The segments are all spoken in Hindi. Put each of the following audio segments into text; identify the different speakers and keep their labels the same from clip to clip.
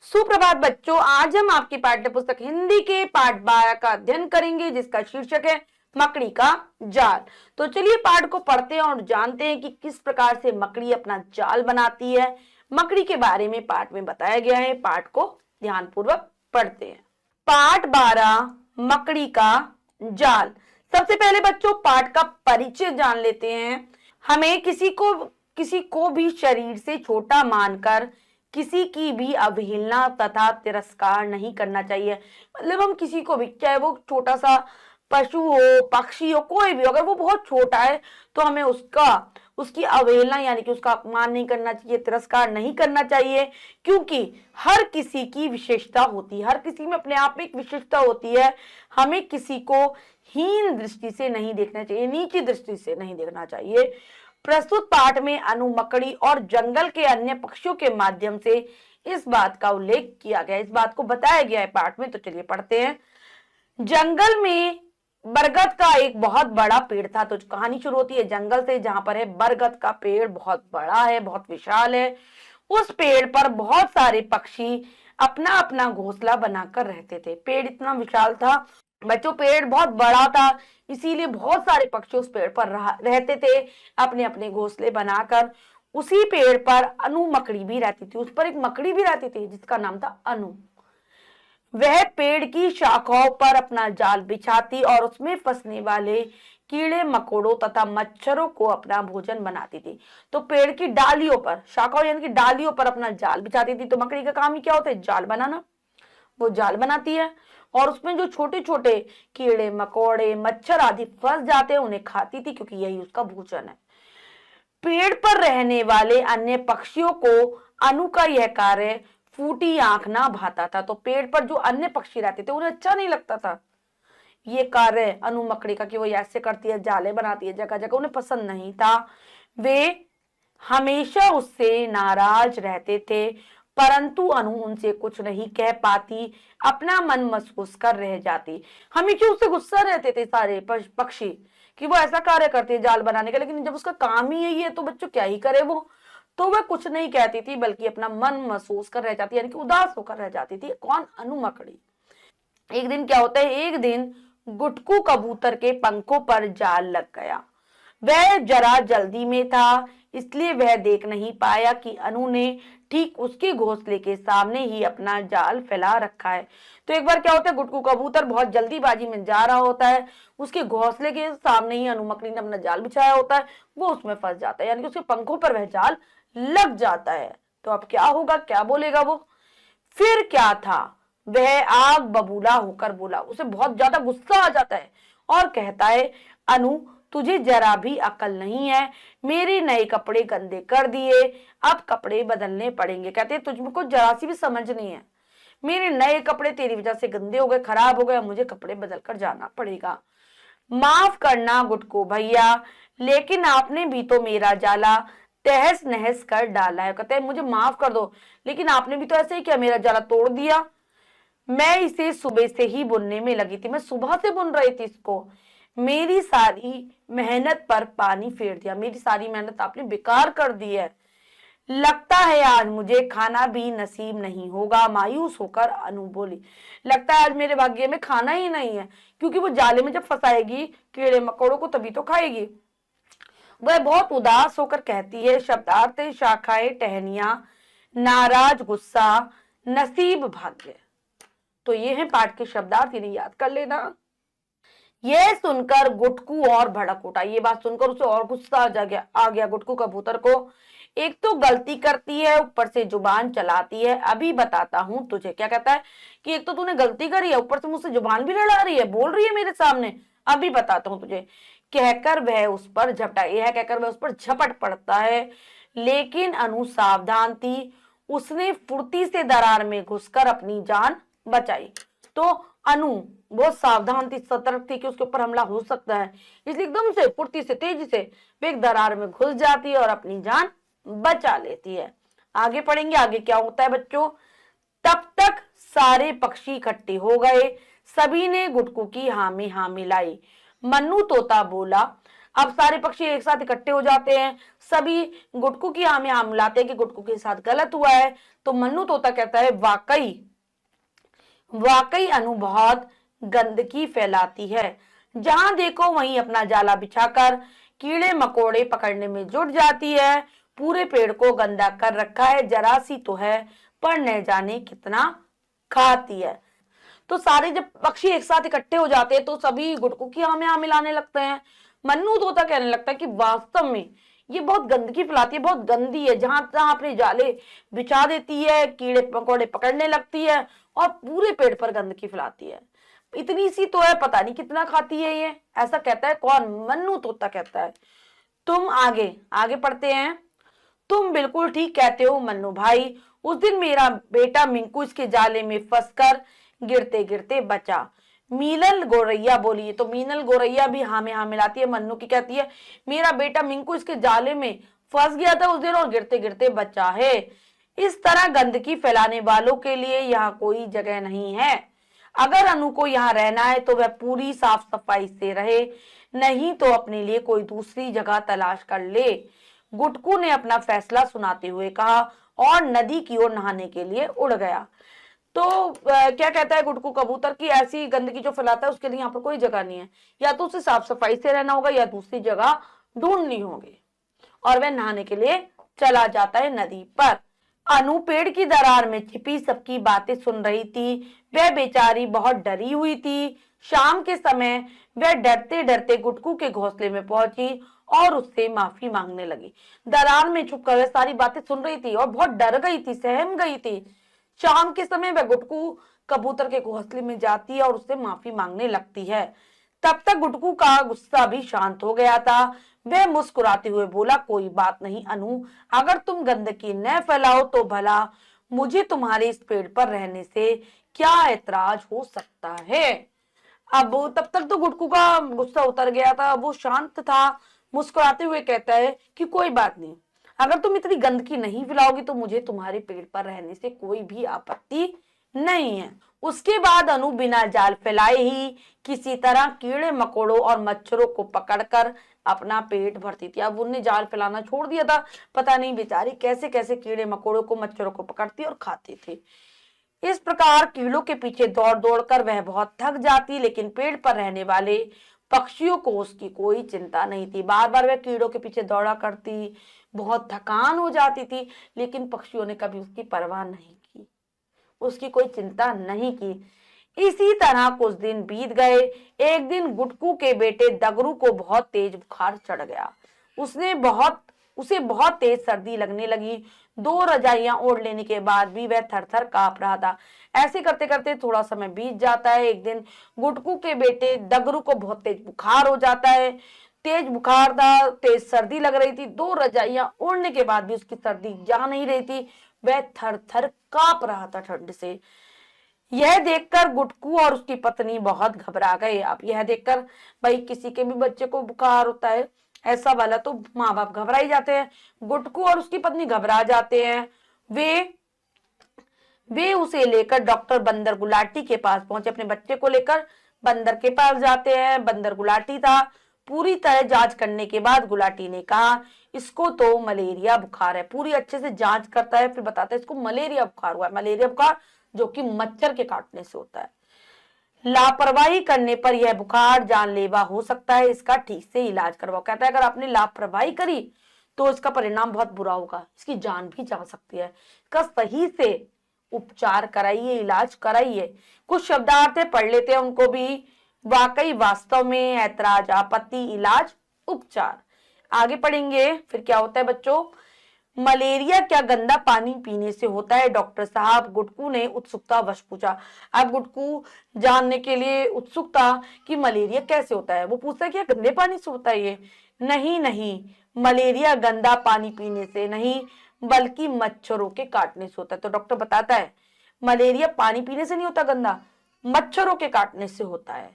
Speaker 1: सुप्रभात बच्चों, आज हम आपकी पाठ्य पुस्तक हिंदी के पाठ 12 का अध्ययन करेंगे, जिसका शीर्षक है मकड़ी का जाल। तो चलिए पाठ को पढ़ते हैं और जानते हैं कि किस प्रकार से मकड़ी अपना जाल बनाती है। मकड़ी के बारे में पाठ में बताया गया है। पाठ को ध्यानपूर्वक पढ़ते हैं। पाठ 12 मकड़ी का जाल। सबसे पहले बच्चों पाठ का परिचय जान लेते हैं। हमें किसी को भी शरीर से छोटा मानकर किसी की भी अवहेलना तथा तिरस्कार नहीं करना चाहिए। मतलब हम किसी को भी, चाहे वो छोटा सा पशु हो, पक्षी हो, कोई भी, अगर वो बहुत छोटा है तो हमें उसकी अवहेलना यानी कि उसका अपमान नहीं करना चाहिए, तिरस्कार नहीं करना चाहिए। क्योंकि हर किसी की विशेषता होती है, हर किसी में अपने आप में एक विशेषता होती है। हमें किसी को हीन दृष्टि से नहीं देखना चाहिए, नीची दृष्टि से नहीं देखना चाहिए। प्रस्तुत पाठ में अनु मकड़ी और जंगल के अन्य पक्षियों के माध्यम से इस बात का उल्लेख किया गया, इस बात को बताया गया है पाठ में। तो चलिए पढ़ते हैं। जंगल में बरगद का एक बहुत बड़ा पेड़ था। तो कहानी शुरू होती है जंगल से, जहां पर है बरगद का पेड़ बहुत बड़ा है, बहुत विशाल है। उस पेड़ पर बहुत सारे पक्षी अपना अपना घोंसला बनाकर रहते थे। पेड़ इतना विशाल था बच्चों, पेड़ बहुत बड़ा था, इसीलिए बहुत सारे पक्षी उस पेड़ पर रहते थे अपने अपने घोंसले बनाकर। उसी पेड़ पर अनु मकड़ी भी रहती थी। उस पर एक मकड़ी भी रहती थी जिसका नाम था अनु। वह पेड़ की शाखाओं पर अपना जाल बिछाती और उसमें फंसने वाले कीड़े मकोड़ों तथा मच्छरों को अपना भोजन बनाती थी। तो पेड़ की डालियों पर, शाखाओं यानी कि डालियों पर अपना जाल बिछाती थी। तो मकड़ी का काम ही क्या होता है? जाल बनाना। वो जाल बनाती है और उसमें जो छोटे छोटे कीड़े मकोड़े मच्छर आदि फंस जाते हैं उन्हें खाती थी, क्योंकि यही उसका भोजन है। पेड़ पर रहने वाले अन्य पक्षियों को अनु का यह कार्य फूटी आंख ना भाता था। तो पेड़ पर जो अन्य पक्षी रहते थे उन्हें अच्छा नहीं लगता था ये कार्य अनु मकड़ी का, कि वो ऐसे करती है, जाले बनाती है जगह जगह, उन्हें पसंद नहीं था। वे हमेशा उससे नाराज रहते थे, परंतु अनु उनसे कुछ नहीं कह पाती, अपना मन महसूस कर रह जाती। हमेशा उससे गुस्सा रहते थे सारे पक्षी कि वो ऐसा कार्य करती है जाल बनाने का, लेकिन जब उसका काम ही यही है तो बच्चों क्या ही करे वो। तो वह कुछ नहीं कहती थी, बल्कि अपना मन महसूस कर रह जाती, यानी कि उदास होकर रह जाती थी। कौन? अनु मकड़ी। एक दिन क्या होता है, एक दिन गुटकू कबूतर के पंखों पर जाल लग गया। वह जरा जल्दी में था, इसलिए वह देख नहीं पाया कि अनु ने ठीक उसके घोंसले के सामने ही अपना जाल फैला रखा है। तो एक बार क्या होता है, गुटकू कबूतर बहुत जल्दीबाजी में जा रहा होता है, उसके घोंसले के सामने ही अनु मकड़ी ने अपना जाल बिछाया होता है, वो उसमें फंस जाता है, यानी कि उसके पंखों पर वह जाल लग जाता है। तो अब क्या होगा, क्या बोलेगा वो? फिर क्या था, वह आग बबूला होकर बोला। उसे बहुत ज्यादा गुस्सा आ जाता है और कहता है, अनु तुझे जरा भी अकल नहीं है, मेरे नए कपड़े गंदे कर दिए, अब कपड़े बदलने पड़ेंगे। कहते हैं तुझको जरा सी भी समझ नहीं है, मेरे नए कपड़े तेरी वजह से गंदे हो गए, खराब हो गए, मुझे कपड़े बदल कर जाना पड़ेगा। माफ करना गुटकू भैया, लेकिन आपने भी तो मेरा जाला तहस नहस कर डाला है। कहते हैं मुझे माफ कर दो, लेकिन आपने भी तो ऐसे ही किया, मेरा जाला तोड़ दिया। मैं इसे सुबह से ही बुनने में लगी थी, मैं सुबह से बुन रही थी इसको, मेरी सारी मेहनत पर पानी फेर दिया, मेरी सारी मेहनत आपने बेकार कर दी है। लगता है आज मुझे खाना भी नसीब नहीं होगा, मायूस होकर अनु बोली। लगता है आज मेरे भाग्य में खाना ही नहीं है, क्योंकि वो जाले में जब फंसाएगी कीड़े मकोड़ों को तभी तो खाएगी। वह बहुत उदास होकर कहती है, शब्दार्थ शाखाएं टहनिया, नाराज गुस्सा, नसीब भाग्य। तो ये है पाठ के शब्दार्थ, इन्हें याद कर लेना। यह सुनकर गुटकू और भड़क उठा। ये बात सुनकर उसे और गुस्सा आ गया गुटकू कबूतर को। एक तो गलती करती है, ऊपर से जुबान चलाती है, अभी बताता हूं तुझे। क्या कहता है कि एक तो तूने गलती करी है, ऊपर से मुझसे जुबान भी लड़ा रही है, बोल रही है मेरे सामने, अभी बताता हूं तुझे। कहकर वह उस पर झपट पड़ता है, लेकिन अनु सावधान थी, उसने फुर्ती से दरार में घुसकर अपनी जान बचाई। तो अनु बहुत सावधान थी, सतर्क थी कि उसके ऊपर हमला हो सकता है, इसलिए एकदम से फुर्ती से तेजी से वे एक दरार में घुस जाती है और अपनी जान बचा लेती है। आगे पढ़ेंगे, आगे क्या होता है बच्चों। तब तक सारे पक्षी इकट्ठे हो गए, सभी ने गुटकू की हाँ में हाँ मिलाई। मन्नू तोता बोला। अब सारे पक्षी एक साथ इकट्ठे हो जाते हैं, सभी गुटकू की हाँ में हाँ मिलाते हैं कि गुटकू के साथ गलत हुआ है। तो मन्नू तोता कहता है वाकई वाकई अनु बहुत गंदगी फैलाती है। जहां देखो वहीं अपना जाला बिछाकर कीड़े मकोड़े पकड़ने में जुट जाती है। पूरे पेड़ को गंदा कर रखा है, जरा सी तो है पर न जाने कितना खाती है। तो सारे जब पक्षी एक साथ इकट्ठे हो जाते हैं तो सभी गुटकू की हाँ मिलाने लगते हैं। मन्नू तोता कहने लगता है कि वास्तव में ये बहुत गंदगी फैलाती है, बहुत गंदी है। जहां तहां अपने जाले बिछा देती है, कीड़े मकोड़े पकड़ने लगती है और पूरे पेड़ पर गंदगी फैलाती है। इतनी सी तो है, पता नहीं कितना खाती है ये। ऐसा कहता है कौन? मन्नू तोता कहता है। तुम आगे आगे पढ़ते हैं। तुम बिल्कुल ठीक कहते हो मन्नू भाई। उस दिन मेरा बेटा मिंकू इसके जाले में फंसकर गिरते गिरते बचा। मीनल गौरैया बोली। तो मीनल गौरैया भी हाँ में हाँ मिलाती है। मन्नू की कहती है मेरा बेटा मिंकू इसके जाले में फंस गया था उस दिन और गिरते गिरते बचा है। इस तरह गंदगी फैलाने वालों के लिए यहाँ कोई जगह नहीं है। अगर अनु को यहाँ रहना है तो वह पूरी साफ सफाई से रहे, नहीं तो अपने लिए कोई दूसरी जगह तलाश कर ले। गुटकू ने अपना फैसला सुनाते हुए कहा और नदी की ओर नहाने के लिए उड़ गया। तो क्या कहता है गुटकू कबूतर की ऐसी गंदगी जो फैलाता है उसके लिए यहाँ पर कोई जगह नहीं है। या तो उसे साफ सफाई से रहना होगा या दूसरी जगह ढूंढनी होगी। और वह नहाने के लिए चला जाता है नदी पर। अनु पेड़ की दरार में छिपी सबकी बातें सुन रही थी। वह बेचारी बहुत डरी हुई थी। शाम के समय वह डरते डरते गुटकू के घोंसले में पहुंची और उससे माफी मांगने लगी। दरार में छुपकर वह सारी बातें सुन रही थी और बहुत डर गई थी, सहम गई थी। शाम के समय वह गुटकू कबूतर के घोंसले में जाती है और उससे माफी मांगने लगती है। तब तक गुटकू का गुस्सा भी शांत हो गया था। वह मुस्कुराते हुए बोला कोई बात नहीं अनु, अगर तुम गंदगी न फैलाओ तो भला मुझे तुम्हारे इस पेड़ पर रहने से क्या ऐतराज हो सकता है। अब तब तक तो गुटकू का गुस्सा उतर गया था, वो शांत था। मुस्कुराते हुए कहता है कि कोई बात नहीं, अगर तुम इतनी गंदगी नहीं फैलाओगी तो मुझे तुम्हारे पेड़ पर रहने से कोई भी आपत्ति नहीं है। उसके बाद अनु बिना जाल फैलाए ही किसी तरह कीड़े मकोड़ों और मच्छरों को पकड़कर अपना पेट भरती थी। अब उन्हें जाल फैलाना छोड़ दिया था। पता नहीं बेचारी कैसे कैसे कीड़े मकोड़ों को मच्छरों को पकड़ती और खाती थी। इस प्रकार कीड़ों के पीछे दौड़ दौड़ कर वह बहुत थक जाती, लेकिन पेड़ पर रहने वाले पक्षियों को उसकी कोई चिंता नहीं थी। बार बार वह कीड़ों के पीछे दौड़ा करती, बहुत थकान हो जाती थी, लेकिन पक्षियों ने कभी उसकी परवाह नहीं की, उसकी कोई चिंता नहीं की। इसी तरह कुछ दिन बीत गए। एक दिन गुटकू के बेटे दगरू को बहुत तेज बुखार चढ़ गया। उसे बहुत तेज सर्दी लगने लगी। 2 रजाइयां ओढ़ लेने के बाद भी वह थर थर कांप रहा था। ऐसे करते करते थोड़ा समय बीत जाता है। एक दिन गुटकू के बेटे दगरू को बहुत तेज बुखार हो जाता है। तेज बुखार था, तेज सर्दी लग रही थी। 2 रजाइयां ओढ़ने के बाद भी उसकी सर्दी जा नहीं रही थी। वह थर थर कांप रहा था ठंड से। यह देखकर गुटकू और उसकी पत्नी बहुत घबरा गए। अब यह देखकर भाई किसी के भी बच्चे को बुखार होता है ऐसा वाला तो माँ बाप घबरा ही जाते हैं। गुटकू और उसकी पत्नी घबरा जाते हैं। वे उसे लेकर डॉक्टर बंदर गुलाटी के पास पहुंचे। अपने बच्चे को लेकर बंदर के पास जाते हैं। बंदर गुलाटी था। पूरी तरह जांच करने के बाद गुलाटी ने कहा इसको तो मलेरिया बुखार है। पूरी अच्छे से जांच करता है, फिर बताता है इसको मलेरिया बुखार हुआ है। मलेरिया बुखार जो कि मच्छर के काटने से होता है। लापरवाही करने पर यह बुखार जानलेवा हो सकता है, इसका ठीक से इलाज करवाओ। कहता है अगर आपने लापरवाही करी तो इसका परिणाम बहुत बुरा होगा, इसकी जान भी जा सकती है। इसका सही से उपचार कराइए, इलाज कराइए। कुछ शब्दार्थ पढ़ लेते हैं उनको भी। वाकई, वास्तव में, ऐतराज, आपत्ति, इलाज, उपचार। आगे पढ़ेंगे फिर क्या होता है बच्चों। मलेरिया क्या गंदा पानी पीने से होता है डॉक्टर साहब? गुटकू ने उत्सुकता वश पूछा। अब गुटकू जानने के लिए उत्सुक था कि मलेरिया कैसे होता है। वो पूछता है क्या गंदे पानी से होता है ये? नहीं नहीं, मलेरिया गंदा पानी पीने से नहीं बल्कि मच्छरों के काटने से होता है। तो डॉक्टर बताता है मलेरिया पानी पीने से नहीं होता गंदा, मच्छरों के काटने से होता है।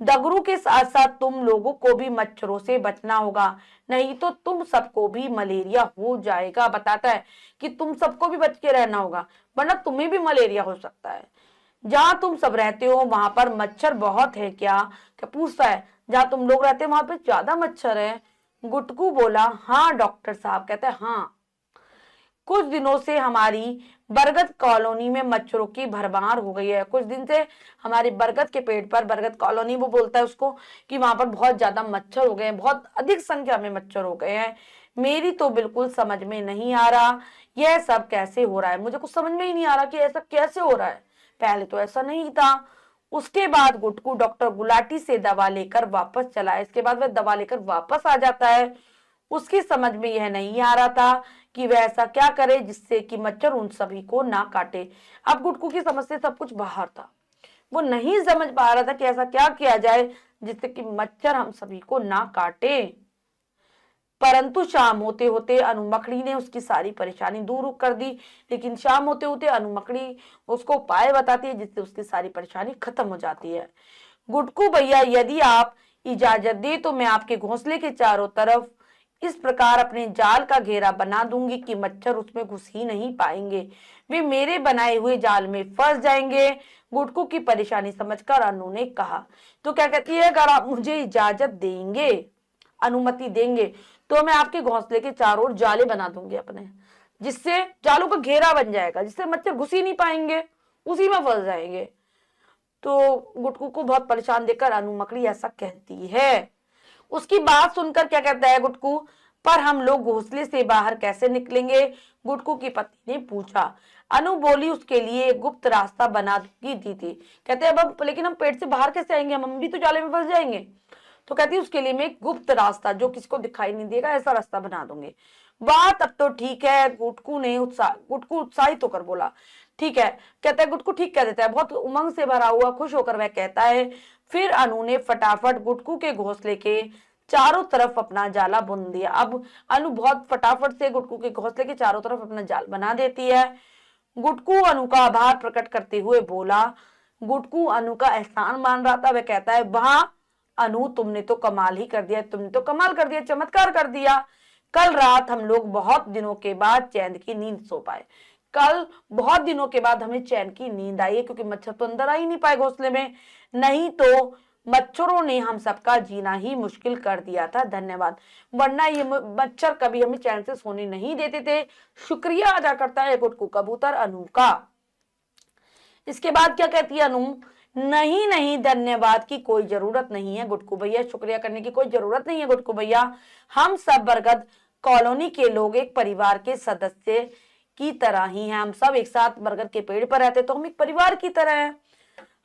Speaker 1: दगरू के साथ साथ तुम लोगों को भी मच्छरों से बचना होगा, नहीं तो तुम सबको भी मलेरिया हो जाएगा। बताता है कि तुम सबको भी बच के रहना होगा वरना तुम्हें भी मलेरिया हो सकता है। जहां तुम सब रहते हो वहां पर मच्छर बहुत है क्या? क्या पूछता है जहां तुम लोग रहते हो वहां पे ज्यादा मच्छर है? गुटकू बोला हाँ डॉक्टर साहब। कहते हैं हाँ, कुछ दिनों से हमारी बरगद कॉलोनी में मच्छरों की भरमार हो गई है। कुछ दिन से हमारे बरगद के पेड़ पर, बरगद कॉलोनी वो बोलता है उसको, कि वहां पर बहुत ज्यादा मच्छर हो गए हैं, बहुत अधिक संख्या में मच्छर हो गए हैं। मेरी तो बिल्कुल समझ में नहीं आ रहा यह सब कैसे हो रहा है। मुझे कुछ समझ में ही नहीं आ रहा कि ऐसा कैसे हो रहा है, पहले तो ऐसा नहीं था। उसके बाद गुटकू डॉक्टर गुलाटी से दवा लेकर वापस चला। इसके बाद वह दवा लेकर वापस आ जाता है। उसकी समझ में यह नहीं आ रहा था कि वह ऐसा क्या करे जिससे कि मच्छर उन सभी को ना काटे। अब गुटकू की समझ से सब कुछ बाहर था। वो नहीं समझ पा रहा था कि ऐसा क्या किया जाए जिससे कि मच्छर हम सभी को ना काटे। परंतु शाम होते होते अनु मकड़ी ने उसकी सारी परेशानी दूर कर दी। लेकिन शाम होते होते अनु मकड़ी उसको उपाय बताती है जिससे उसकी सारी परेशानी खत्म हो जाती है। गुटकू भैया, यदि आप इजाजत दे तो मैं आपके घोंसले के चारों तरफ इस प्रकार अपने जाल का घेरा बना दूंगी कि मच्छर उसमें घुस ही नहीं पाएंगे, वे मेरे बनाए हुए जाल में फंस जाएंगे। गुटकू की परेशानी समझकर अनु ने कहा। तो क्या कहती है, अगर आप मुझे इजाजत देंगे, अनुमति देंगे, तो मैं आपके घोंसले के चारों ओर जाले बना दूंगी अपने, जिससे जालों का घेरा बन जाएगा, जिससे मच्छर घुस ही नहीं पाएंगे, उसी में फंस जाएंगे। तो गुटकू को बहुत परेशान देखकर अनु मकड़ी ऐसा कहती है। उसकी बात सुनकर क्या कहता है गुटकू, पर हम लोग घोंसले से बाहर कैसे निकलेंगे, गुटकू की पत्नी ने पूछा। अनु बोली, उसके लिए एक गुप्त रास्ता बना दूंगी दीदी। कहते हैं अब लेकिन हम पेड़ से बाहर कैसे आएंगे, हम भी तो जाले में फंस जाएंगे। तो कहती है उसके लिए मैं एक गुप्त रास्ता जो किसी को दिखाई नहीं देगा ऐसा रास्ता बना दूंगी। बात अब तो ठीक है, गुटकू उत्साहित होकर बोला। ठीक है, कहता है गुटकू ठीक कह देता है, बहुत उमंग से भरा हुआ खुश होकर वह कहता है। फिर अनु ने फटाफट गुटकू के घोंसले के चारों तरफ अपना जाला बुन दिया। अब अनु बहुत फटाफट से गुटकू के घोंसले के चारों तरफ अपना जाल बना देती है। गुटकू अनु का आभार प्रकट करते हुए बोला। गुटकू अनु का एहसान मान रहा था। वह कहता है, वाह अनु, तुमने तो कमाल ही कर दिया, तुमने तो कमाल कर दिया, चमत्कार कर दिया। कल रात हम लोग बहुत दिनों के बाद चैन की नींद सो पाए। कल बहुत दिनों के बाद हमें चैन की नींद आई है, क्योंकि मच्छर तो अंदर आ ही नहीं पाए घोंसले में, नहीं तो मच्छरों ने हम सबका जीना ही मुश्किल कर दिया था। धन्यवाद, वरना ये मच्छर कभी हमें चैन से सोने नहीं देते थे। शुक्रिया अदा करता है गुटकू कबूतर अनु का। इसके बाद क्या कहती है अनु, नहीं नहीं, धन्यवाद की कोई जरूरत नहीं है गुटकू भैया, शुक्रिया करने की कोई जरूरत नहीं है गुटकू भैया। हम सब बरगद कॉलोनी के लोग एक परिवार के सदस्य की तरह ही हैं। हम सब एक साथ बरगद के पेड़ पर रहते तो हम एक परिवार की तरह हैं।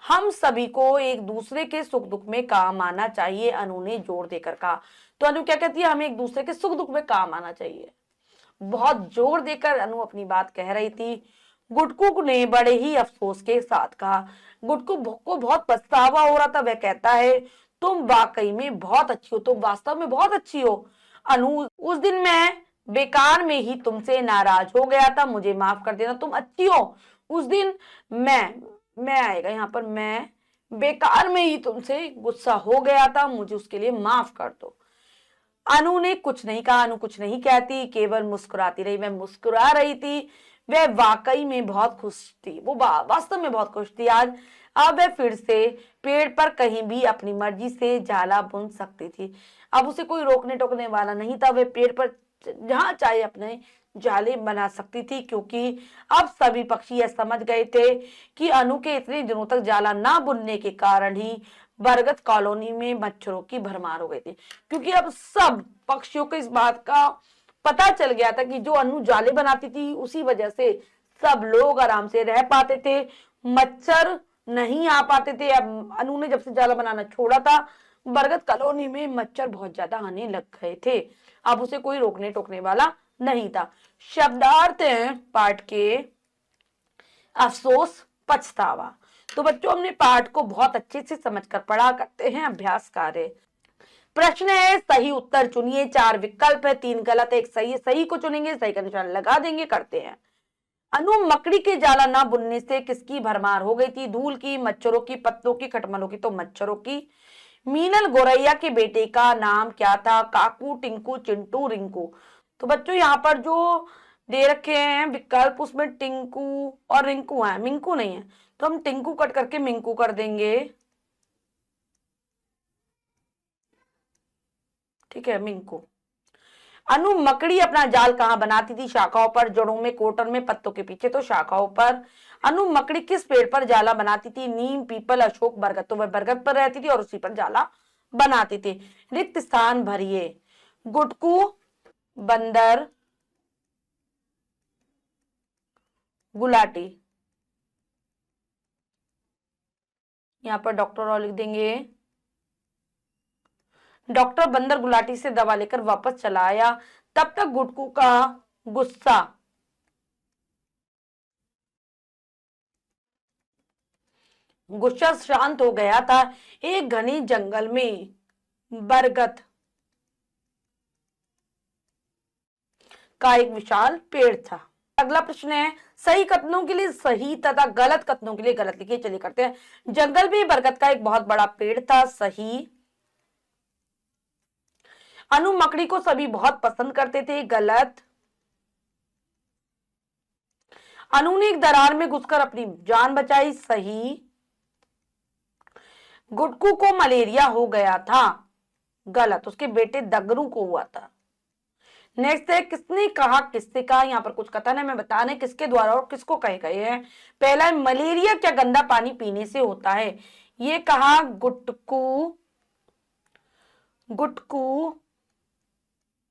Speaker 1: हम सभी को एक दूसरे के सुख दुख में काम आना चाहिए, अनु ने जोर देकर कहा। तो अनु क्या कहती है, हमें एक दूसरे के सुख दुख में काम आना चाहिए। बहुत जोर देकर अनु अपनी बात कह रही थी। गुटकू ने बड़े ही अफसोस के साथ कहा। गुटकू को बहुत पछतावा हो रहा था। वह कहता है, तुम वाकई में बहुत अच्छी हो, तुम वास्तव में बहुत अच्छी हो अनु। उस दिन मैं बेकार में ही तुमसे नाराज हो गया था, मुझे माफ कर देना, तुम अच्छी हो। उस दिन मैं आएगा यहाँ पर, मैं बेकार में ही तुमसे गुस्सा हो गया था, मुझे उसके लिए माफ कर दो। अनु ने कुछ नहीं कहा। अनु कुछ नहीं कहती, केवल मुस्कुराती रही। वह मुस्कुरा रही थी। वह वाकई में बहुत खुश थी, वो वास्तव में बहुत खुश थी आज। अब वह फिर से पेड़ पर कहीं भी अपनी मर्जी से जाला बुन सकती थी। अब उसे कोई रोकने टोकने वाला नहीं था। वह पेड़ पर जहां चाहे अपने जाले बना सकती थी, क्योंकि अब सभी पक्षी यह समझ गए थे कि अनु के इतने दिनों तक जाला ना बुनने के कारण ही बरगद कॉलोनी में मच्छरों की भरमार हो गई थी। क्योंकि अब सब पक्षियों को इस बात का पता चल गया था कि जो अनु जाले बनाती थी उसी वजह से सब लोग आराम से रह पाते थे, मच्छर नहीं आ पाते थे। अब अनु ने जब से जाला बनाना छोड़ा था, बरगद कॉलोनी में मच्छर बहुत ज्यादा आने लग गए थे। अब उसे कोई रोकने टोकने वाला नहीं था। शब्दार्थ है पाठ के अफसोस, पछतावा। तो बच्चों, हमने पाठ को बहुत अच्छे से समझकर पढ़ा। करते हैं अभ्यास कार्य। प्रश्न है, सही उत्तर चुनिए। 4 विकल्प है, 3 गलत है, 1 सही है। सही को चुनेंगे, सही का निशान लगा देंगे। करते हैं। अनु मकड़ी के जाला ना बुनने से किसकी भरमार हो गई थी? धूल की, मच्छरों की, पत्तों की, खटमलों की। तो मच्छरों की। मीनल गौरैया के बेटे का नाम क्या था? काकू, टिंकू, चिंटू, रिंकू। तो बच्चों, यहाँ पर जो दे रखे हैं विकल्प, उसमें टिंकू और रिंकू है, मिंकू नहीं है। तो हम टिंकू कट करके मिंकू कर देंगे। ठीक है, मिंकू। अनु मकड़ी अपना जाल कहाँ बनाती थी? शाखाओं पर, जड़ों में, कोटन में, पत्तों के पीछे, तो शाखाओं पर। अनु मकड़ी किस पेड़ पर जाला बनाती थी? नीम, पीपल, अशोक, बरगद। तो वह बरगद पर रहती थी और उसी पर जाला बनाती थी। रिक्त स्थान भरिए। गुटकू, बंदर, गुलाटी। यहां पर डॉक्टर और लिख देंगे। डॉक्टर बंदर गुलाटी से दवा लेकर वापस चला आया। तब तक गुटकू का गुस्सा शांत हो गया था। एक घने जंगल में बरगद का एक विशाल पेड़ था। अगला प्रश्न है, सही कथनों के लिए सही तथा गलत कथनों के लिए गलत लिखिए। चलिए करते हैं। जंगल में बरगद का एक बहुत बड़ा पेड़ था, सही। अनु मकड़ी को सभी बहुत पसंद करते थे, गलत। अनु ने एक दरार में घुसकर अपनी जान बचाई, सही। गुटकू को मलेरिया हो गया था, गलत। उसके बेटे दगरू को हुआ था। नेक्स्ट है, किसने कहा, किससे कहा। यहाँ पर कुछ कथन है, मैं बता रहे किसके द्वारा और किसको कहे गए हैं। पहला है, मलेरिया क्या गंदा पानी पीने से होता है? ये कहा गुटकू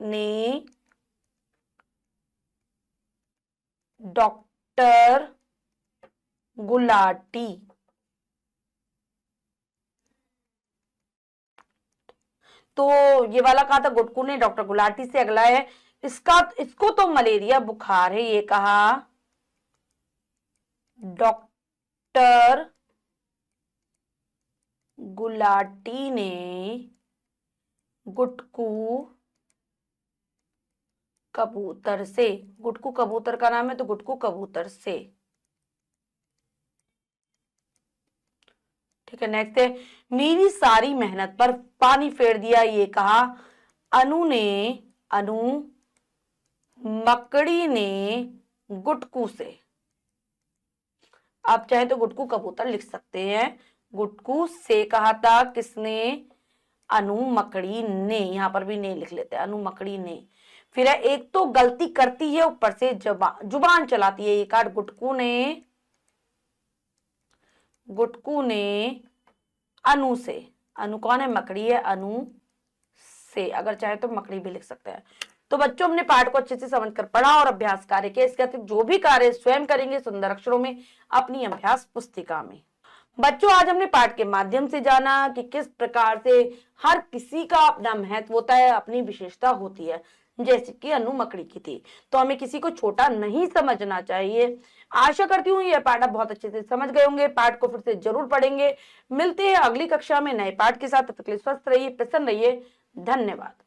Speaker 1: ने डॉक्टर गुलाटी। तो ये वाला कहा था गुटकू ने डॉक्टर गुलाटी से। अगला है, इसको तो मलेरिया बुखार है, ये कहा डॉक्टर गुलाटी ने गुटकू कबूतर से। गुटकू कबूतर का नाम है, तो गुटकू कबूतर से। ठीक है। नेक्स्ट है, मेरी सारी मेहनत पर पानी फेर दिया, ये कहा अनु मकड़ी ने गुटकू से। आप चाहे तो गुटकू कबूतर लिख सकते हैं। गुटकू से कहा था किसने? अनु मकड़ी ने। यहां पर भी ने लिख लेते हैं, अनु मकड़ी ने। फिर है, एक तो गलती करती है, ऊपर से जुबान चलाती है, ये कहा गुटकू ने अनु से। अनु कौन है? मकड़ी है, अनु से। अगर चाहे तो मकड़ी भी लिख सकते हैं। तो बच्चों, हमने पाठ को अच्छे से समझकर पढ़ा और अभ्यास कार्य किया। इसके अतिरिक्त जो भी कार्य स्वयं करेंगे सुंदर अक्षरों में अपनी अभ्यास पुस्तिका में। बच्चों, आज हमने पाठ के माध्यम से जाना कि किस प्रकार से हर किसी का अपना महत्व होता है, अपनी विशेषता होती है। जैसे कि अनु मकड़ी की थी, तो हमें किसी को छोटा नहीं समझना चाहिए। आशा करती हूँ यह पाठ आप बहुत अच्छे से समझ गए होंगे। पाठ को फिर से जरूर पढ़ेंगे। मिलते हैं अगली कक्षा में नए पाठ के साथ। तब तक के लिए स्वस्थ रहिए, प्रसन्न रहिए। धन्यवाद।